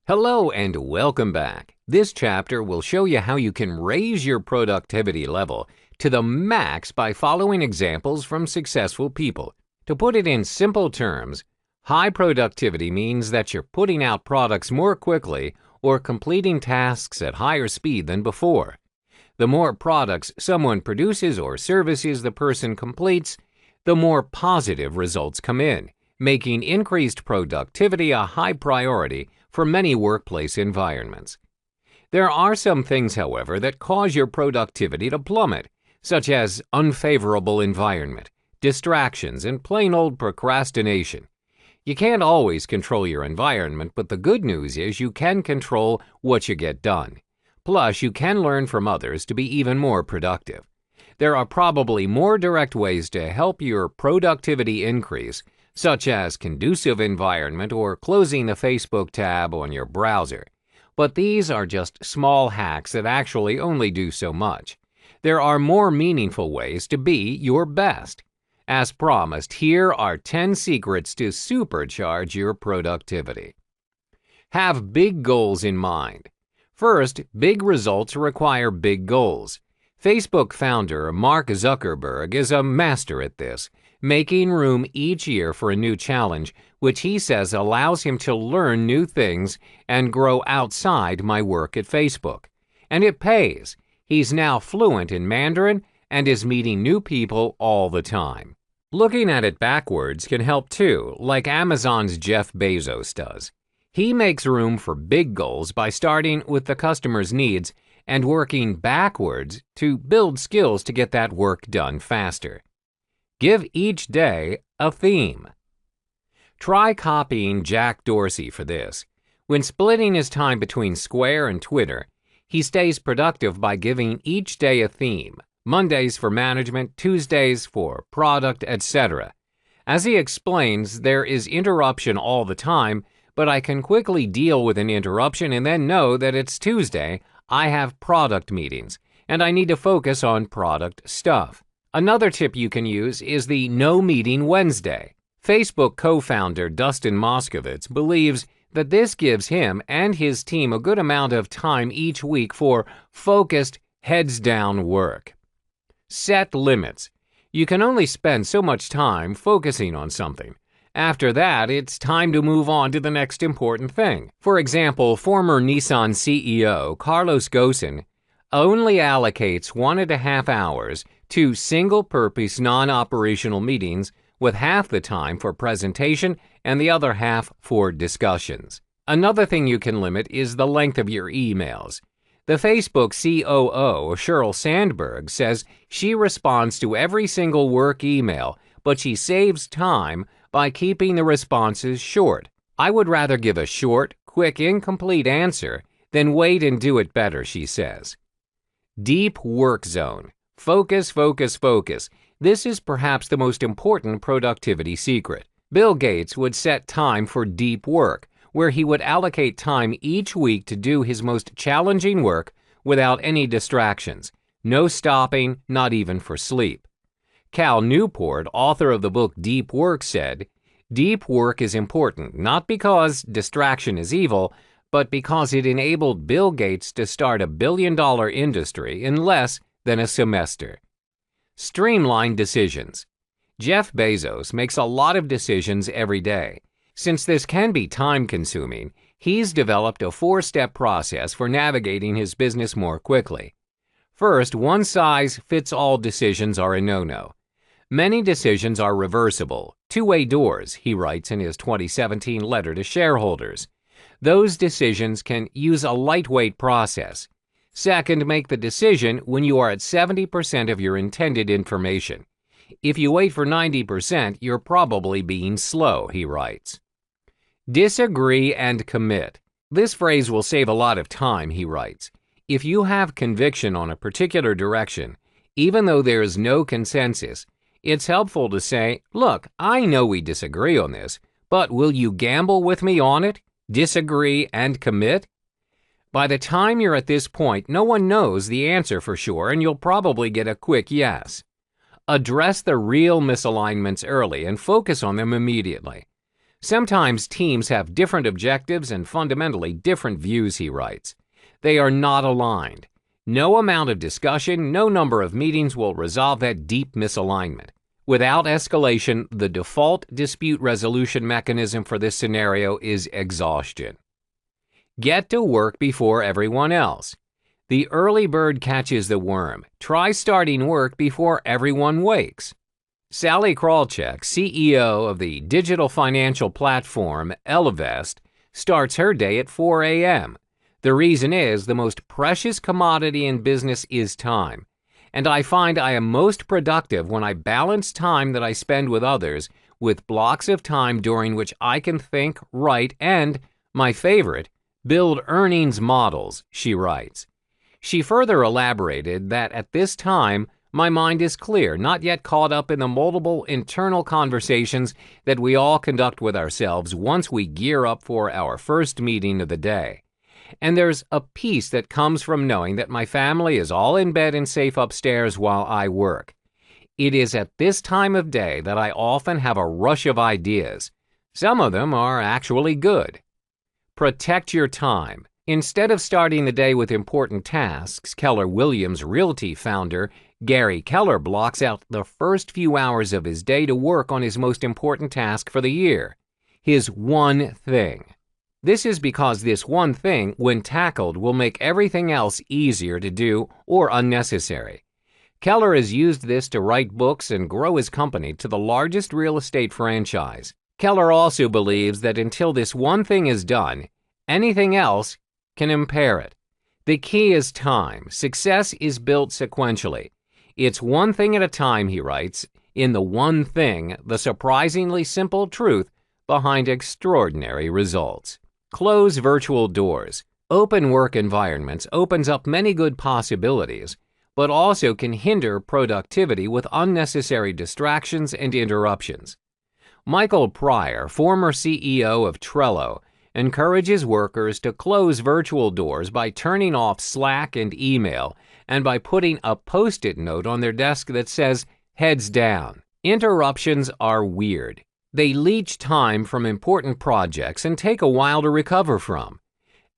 Hello and welcome back. This chapter will show you how you can raise your productivity level to the max by following examples from successful people. To put it in simple terms, high productivity means that you're putting out products more quickly or completing tasks at higher speed than before. The more products someone produces or services the person completes, the more positive results come in, making increased productivity a high priority for many workplace environments. There are some things, however, that cause your productivity to plummet, such as unfavorable environment, distractions, and plain old procrastination. You can't always control your environment, but the good news is you can control what you get done. Plus, you can learn from others to be even more productive. There are probably more direct ways to help your productivity increase, such as conducive environment or closing the Facebook tab on your browser. But these are just small hacks that actually only do so much. There are more meaningful ways to be your best. As promised, here are 10 secrets to supercharge your productivity. Have big goals in mind. First, big results require big goals. Facebook founder Mark Zuckerberg is a master at this, making room each year for a new challenge, which he says allows him to learn new things and grow outside my work at Facebook. And it pays. He's now fluent in Mandarin and is meeting new people all the time. Looking at it backwards can help too, like Amazon's Jeff Bezos does. He makes room for big goals by starting with the customer's needs and working backwards to build skills to get that work done faster. Give each day a theme. Try copying Jack Dorsey for this. When splitting his time between Square and Twitter, he stays productive by giving each day a theme. Mondays for management, Tuesdays for product, etc. As he explains, there is interruption all the time, but I can quickly deal with an interruption and then know that it's Tuesday, I have product meetings, and I need to focus on product stuff. Another tip you can use is the No Meeting Wednesday. Facebook co-founder Dustin Moskovitz believes that this gives him and his team a good amount of time each week for focused, heads-down work. Set limits. You can only spend so much time focusing on something. After that, it's time to move on to the next important thing. For example, former Nissan CEO Carlos Ghosn only allocates 1.5 hours to single-purpose non-operational meetings, with half the time for presentation and the other half for discussions. Another thing you can limit is the length of your emails. The Facebook COO, Sheryl Sandberg, says she responds to every single work email, but she saves time by keeping the responses short. I would rather give a short, quick, incomplete answer than wait and do it better, she says. Deep work zone. Focus, focus, focus. This is perhaps the most important productivity secret. Bill Gates would set time for deep work, where he would allocate time each week to do his most challenging work without any distractions. No stopping, not even for sleep. Cal Newport, author of the book Deep Work, said, "Deep work is important, not because distraction is evil, but because it enabled Bill Gates to start a billion-dollar industry in less than a semester." Streamline decisions. Jeff Bezos makes a lot of decisions every day. Since this can be time-consuming, he's developed a 4-step process for navigating his business more quickly. First, one-size-fits-all decisions are a no-no. Many decisions are reversible, two-way doors, he writes in his 2017 letter to shareholders. Those decisions can use a lightweight process. Second, make the decision when you are at 70% of your intended information. If you wait for 90%, you're probably being slow, he writes. Disagree and commit. This phrase will save a lot of time, he writes. If you have conviction on a particular direction, even though there is no consensus, it's helpful to say, "Look, I know we disagree on this, but will you gamble with me on it? Disagree and commit?" By the time you're at this point, no one knows the answer for sure, and you'll probably get a quick yes. Address the real misalignments early and focus on them immediately. Sometimes teams have different objectives and fundamentally different views, he writes. They are not aligned. No amount of discussion, no number of meetings will resolve that deep misalignment. Without escalation, the default dispute resolution mechanism for this scenario is exhaustion. Get to work before everyone else. The early bird catches the worm. Try starting work before everyone wakes. Sally Krawcheck, CEO of the digital financial platform Ellevest, starts her day at 4 a.m. The reason is the most precious commodity in business is time, and I find I am most productive when I balance time that I spend with others with blocks of time during which I can think, write, and, my favorite, build earnings models, she writes. She further elaborated that at this time, my mind is clear, not yet caught up in the multiple internal conversations that we all conduct with ourselves once we gear up for our first meeting of the day. And there's a peace that comes from knowing that my family is all in bed and safe upstairs while I work. It is at this time of day that I often have a rush of ideas. Some of them are actually good. Protect your time. Instead of starting the day with important tasks, Keller Williams Realty founder Gary Keller blocks out the first few hours of his day to work on his most important task for the year, his one thing. This is because this one thing, when tackled, will make everything else easier to do or unnecessary. Keller has used this to write books and grow his company to the largest real estate franchise. Keller also believes that until this one thing is done, anything else can impair it. The key is time. Success is built sequentially. It's one thing at a time, he writes. In the one thing, the surprisingly simple truth behind extraordinary results. Close virtual doors. Open work environments opens up many good possibilities, but also can hinder productivity with unnecessary distractions and interruptions. Michael Pryor, former CEO of Trello, encourages workers to close virtual doors by turning off Slack and email and by putting a post-it note on their desk that says, "Heads down." Interruptions are weird. They leech time from important projects and take a while to recover from.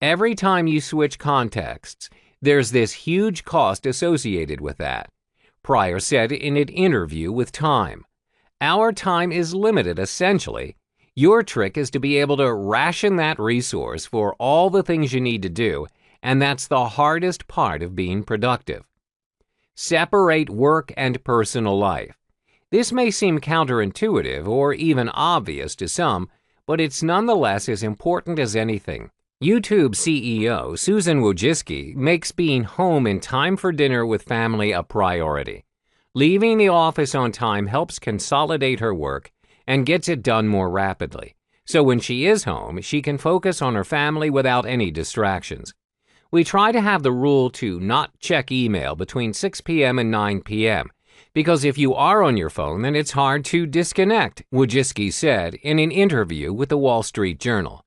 Every time you switch contexts, there's this huge cost associated with that. Pryor said in an interview with Time, "Our time is limited essentially. Your trick is to be able to ration that resource for all the things you need to do, and that's the hardest part of being productive." Separate work and personal life. This may seem counterintuitive or even obvious to some, but it's nonetheless as important as anything. YouTube CEO Susan Wojcicki makes being home in time for dinner with family a priority. Leaving the office on time helps consolidate her work and gets it done more rapidly. So when she is home, she can focus on her family without any distractions. We try to have the rule to not check email between 6 p.m. and 9 p.m., because if you are on your phone, then it's hard to disconnect, Wojcicki said in an interview with the Wall Street Journal.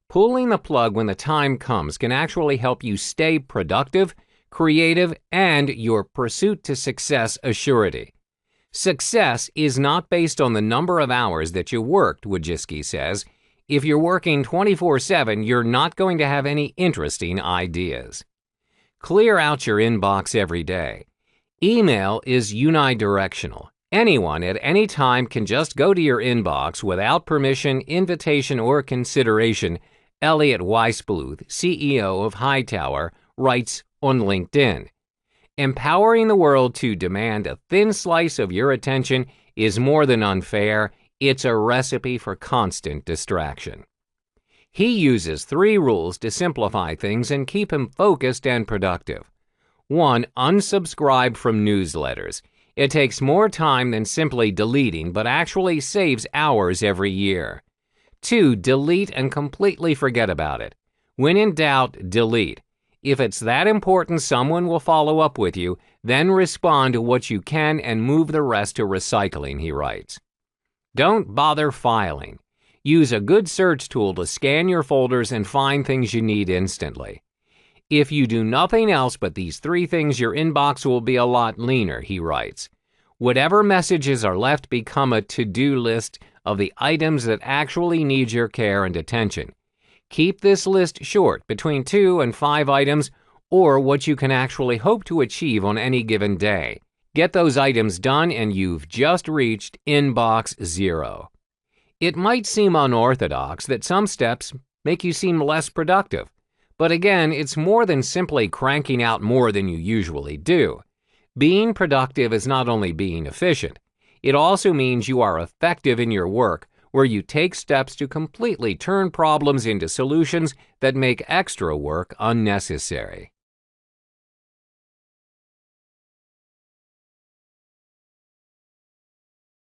Pulling the plug when the time comes can actually help you stay productive, creative, and your pursuit to success a surety. Success is not based on the number of hours that you worked, Wojcicki says. If you're working 24/7, you're not going to have any interesting ideas. Clear out your inbox every day. Email is unidirectional. Anyone at any time can just go to your inbox without permission, invitation, or consideration, Elliot Weisbluth, CEO of Hightower, writes on LinkedIn. Empowering the world to demand a thin slice of your attention is more than unfair. It's a recipe for constant distraction. He uses 3 rules to simplify things and keep him focused and productive. 1. Unsubscribe from newsletters. It takes more time than simply deleting, but actually saves hours every year. 2. Delete and completely forget about it. When in doubt, delete. If it's that important someone will follow up with you, then respond to what you can and move the rest to recycling, he writes. Don't bother filing. Use a good search tool to scan your folders and find things you need instantly. If you do nothing else but these 3 things, your inbox will be a lot leaner, he writes. Whatever messages are left become a to-do list, of the items that actually need your care and attention. Keep this list short, between 2 and 5 items, or what you can actually hope to achieve on any given day. Get those items done and you've just reached inbox zero. It might seem unorthodox that some steps make you seem less productive, but again, it's more than simply cranking out more than you usually do. Being productive is not only being efficient, it also means you are effective in your work, where you take steps to completely turn problems into solutions that make extra work unnecessary.